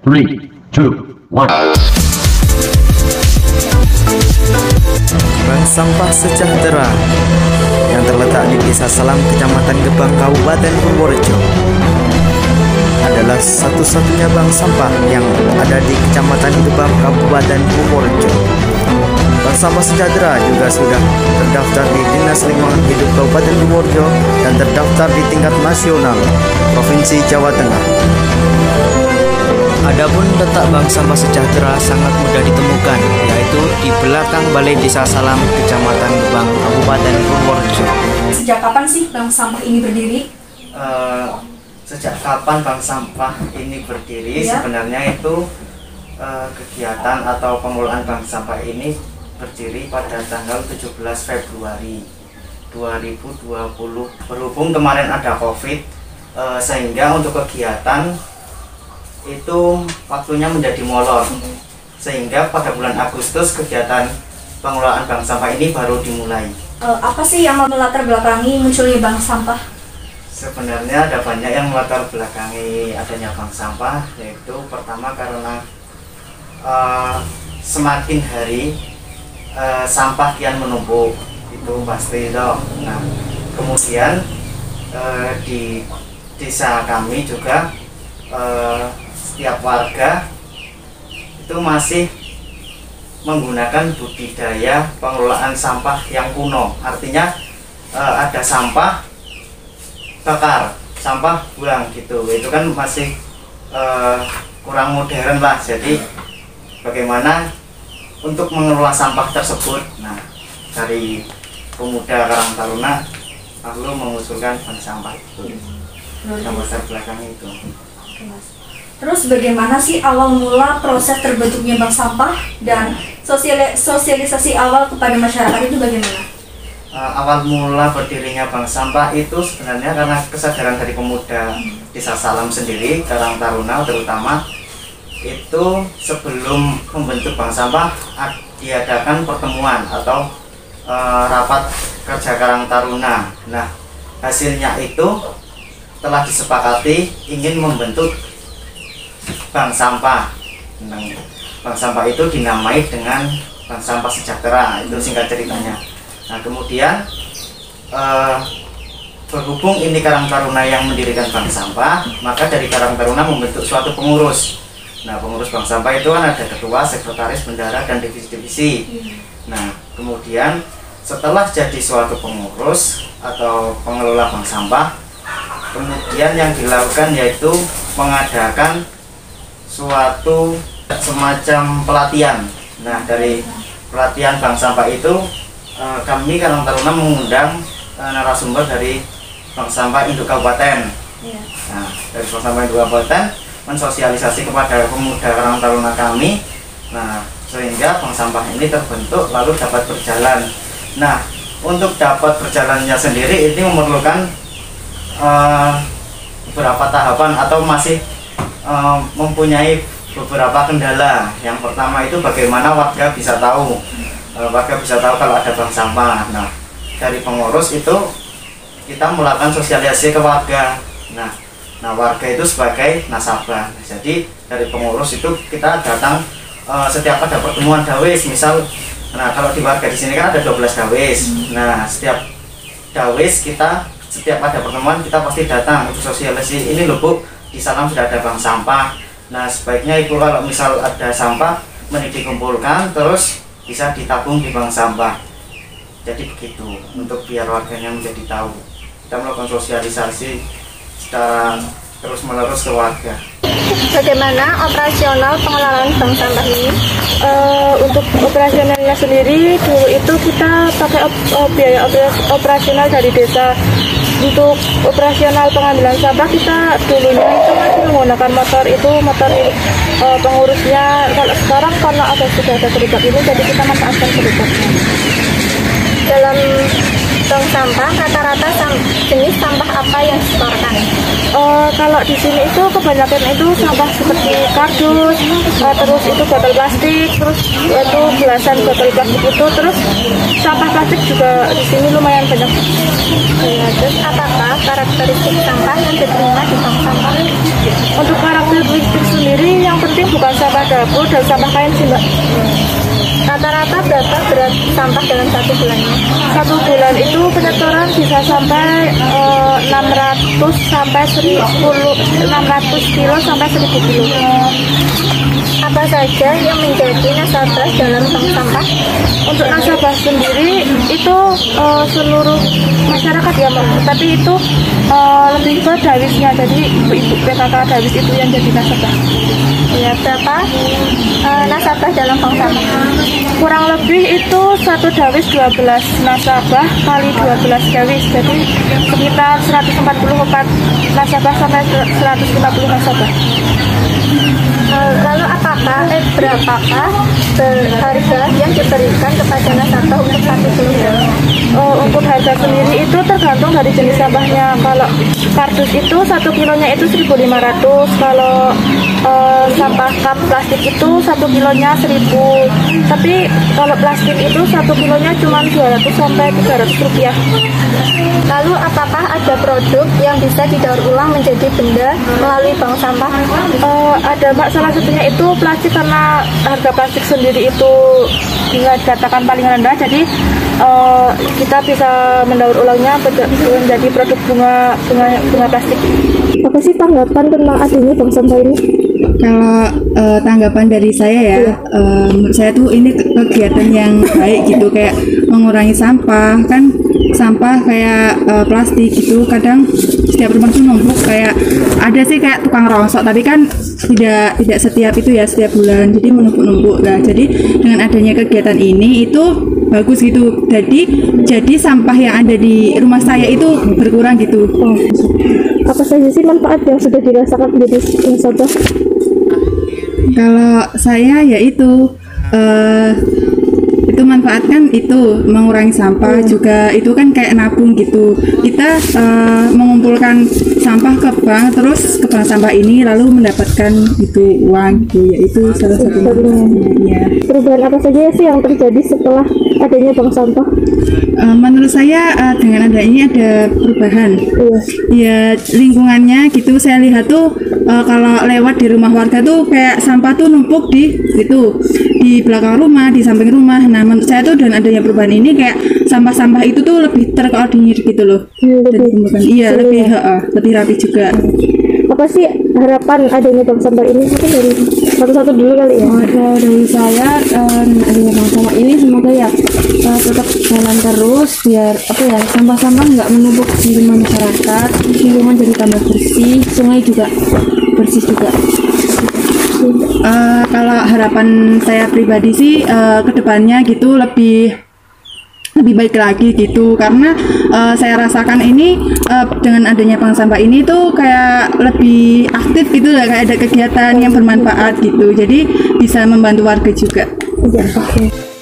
3, 2, 1. Bank Sampah Sejahtera yang terletak di Desa Salam, Kecamatan Gebang, Kabupaten Purworejo adalah satu-satunya bank sampah yang ada di Kecamatan Gebang, Kabupaten Purworejo. Bank Sampah Sejahtera juga sudah terdaftar di Dinas Lingkungan Hidup Kabupaten Purworejo dan terdaftar di tingkat nasional Provinsi Jawa Tengah. Adapun letak Bank Sampah Sejahtera sangat mudah ditemukan, yaitu di belakang Balai Desa Salam, Kecamatan Gebang, Kabupaten Purworejo. Sejak kapan sih bank sampah ini berdiri? Sejak kapan bank sampah ini berdiri? Ya. Sebenarnya itu kegiatan atau pengelolaan bank sampah ini berdiri pada tanggal 17 Februari 2020. Berhubung kemarin ada COVID, sehingga untuk kegiatan itu waktunya menjadi molor, sehingga pada bulan Agustus kegiatan pengelolaan bank sampah ini baru dimulai. Apa sih yang melatar belakangi munculnya bank sampah? Sebenarnya ada banyak yang melatar belakangi adanya bank sampah, yaitu pertama karena semakin hari sampah kian menumpuk, itu pasti toh. Nah, kemudian di desa kami juga setiap warga itu masih menggunakan budidaya pengelolaan sampah yang kuno. Artinya ada sampah bakar, sampah buang gitu. Itu kan masih kurang modern lah. Jadi bagaimana untuk mengelola sampah tersebut? Nah, dari pemuda Karang Taruna lalu mengusulkan bank sampah itu. Yang besar belakang itu. Oke, Mas. Terus bagaimana sih awal mula proses terbentuknya bank sampah dan sosialisasi awal kepada masyarakat itu bagaimana? Awal mula berdirinya bank sampah itu sebenarnya karena kesadaran dari pemuda Desa Salam sendiri, Karang Taruna terutama, itu sebelum membentuk bank sampah diadakan pertemuan atau rapat kerja Karang Taruna. Nah, hasilnya itu telah disepakati ingin membentuk bank sampah. Bank sampah itu dinamai dengan Bank Sampah Sejahtera, itu singkat ceritanya. Nah, kemudian berhubung ini Karang Taruna yang mendirikan bank sampah, maka dari Karang Taruna membentuk suatu pengurus. Nah, pengurus bank sampah itu kan ada ketua, sekretaris, bendahara, dan divisi-divisi. Nah, kemudian setelah jadi suatu pengurus atau pengelola bank sampah, kemudian yang dilakukan yaitu mengadakan suatu semacam pelatihan. Nah, dari pelatihan bank sampah itu kami Karang Taruna mengundang narasumber dari Bank Sampah Induk Kabupaten. Nah, dari Bank Sampah Induk Kabupaten mensosialisasi kepada pemuda Karang Taruna kami. Nah, sehingga bank sampah ini terbentuk lalu dapat berjalan. Nah, untuk dapat berjalannya sendiri ini memerlukan beberapa tahapan atau masih mempunyai beberapa kendala. Yang pertama itu bagaimana warga bisa tahu kalau ada bank sampah. Nah, dari pengurus itu kita melakukan sosialisasi ke warga. Nah, warga itu sebagai nasabah. Jadi dari pengurus itu kita datang setiap ada pertemuan dawis, misal. Nah, kalau di warga di sini kan ada 12 dawis. Nah, setiap dawis kita setiap ada pertemuan kita pasti datang untuk sosialisasi. Ini loh Bu, di Salam sudah ada bank sampah. Nah, sebaiknya Ibu kalau misal ada sampah mending dikumpulkan terus bisa ditabung di bank sampah. Jadi begitu, untuk biar warganya menjadi tahu. Kita melakukan sosialisasi secara terus menerus ke warga. Bagaimana operasional pengelolaan bank sampah ini? Untuk operasionalnya sendiri dulu itu kita pakai biaya operasional dari desa. Untuk operasional pengambilan sampah kita dulunya itu masih menggunakan motor pengurusnya. Kalau sekarang karena sudah ada gerobak ini, jadi kita manfaatkan gerobaknya. Dalam tong sampah, rata-rata jenis sampah apa yang disetorkan? Kalau di sini itu kebanyakan itu sampah seperti kardus, terus itu botol plastik, terus itu belasan botol plastik itu, terus sampah plastik juga di sini lumayan banyak. Terus apakah karakteristik sampah yang diterima di bank sampah? Untuk karakteristik sendiri yang penting bukan sampah dapur dan sampah kain sih Mbak. Rata-rata berapa berat sampah dalam 1 bulannya? 1 bulan itu penyetoran bisa sampai 600 sampai 600 kilo sampai 1000 kilo. Apa saja yang menjadi nasabah dalam bank sampah? Untuk nasabah sendiri itu seluruh masyarakat ya Mbak, tapi itu lebih ke dawisnya, jadi ibu-ibu PKK dawis itu yang jadi nasabah. Ya, berapa nasabah dalam bank sampah? Kurang lebih itu 1 dawis 12 nasabah kali 12 dawis, jadi sekitar 144 nasabah sampai 150 nasabah. Lalu berapakah harga yang diberikan kepada nasabah untuk 1 kilogram? Untuk harga sendiri itu tergantung dari jenis sampahnya. Kalau kardus itu 1 kilonya itu 1.500. Kalau sampah cup plastik itu 1 kilonya 1.000. Tapi kalau plastik itu 1 kilonya cuma 200 sampai 300 rupiah. Lalu apakah ada produk yang bisa didaur ulang menjadi benda melalui bank sampah? Ada Mbak, salah satunya itu plastik, karena harga plastik sendiri itu bisa dikatakan paling rendah, jadi kita bisa mendaur ulangnya menjadi produk bunga plastik. Apa sih tanggapan tentang adanya bank sampah ini? Kalau tanggapan dari saya ya, menurut saya tuh ini kegiatan yang baik gitu, kayak mengurangi sampah. Kan sampah kayak plastik gitu kadang setiap rumah tuh numpuk, kayak ada sih kayak tukang rongsok, tapi kan tidak setiap itu ya, setiap bulan, jadi menumpuk-numpuk. Nah, jadi dengan adanya kegiatan ini itu bagus gitu, jadi sampah yang ada di rumah saya itu berkurang gitu. Apa saja sih manfaat yang sudah dirasakan menjadi nasabah? Kalau saya ya itu manfaatkan itu mengurangi sampah, juga itu kan kayak nabung gitu. Kita mengumpulkan sampah ke bank, terus ke bank sampah ini lalu mendapatkan itu uang gitu, yaitu salah satunya. Ya. Perubahan apa saja sih yang terjadi setelah adanya bank sampah? Menurut saya dengan adanya ini ada perubahan. Ya, lingkungannya gitu, saya lihat tuh kalau lewat di rumah warga tuh kayak sampah tuh numpuk di belakang rumah, di samping rumah. Nah, menurut saya tuh dengan adanya perubahan ini kayak sampah-sampah itu tuh lebih terkoordinir gitu loh. Lebih rapi juga. Apa sih harapan adanya bank sampah ini? Mungkin dari satu-satu dulu kali ya. Dari saya adanya bank sampah ini semoga ya tetap jalan terus, biar sampah-sampah nggak menumpuk di rumah masyarakat, lingkungan jadi tambah bersih, sungai juga bersih juga. Kalau harapan saya pribadi sih kedepannya gitu lebih baik lagi gitu, karena saya rasakan ini dengan adanya bank sampah ini tuh kayak lebih aktif gitu lah, kayak ada kegiatan yang bermanfaat gitu, jadi bisa membantu warga juga. Oke.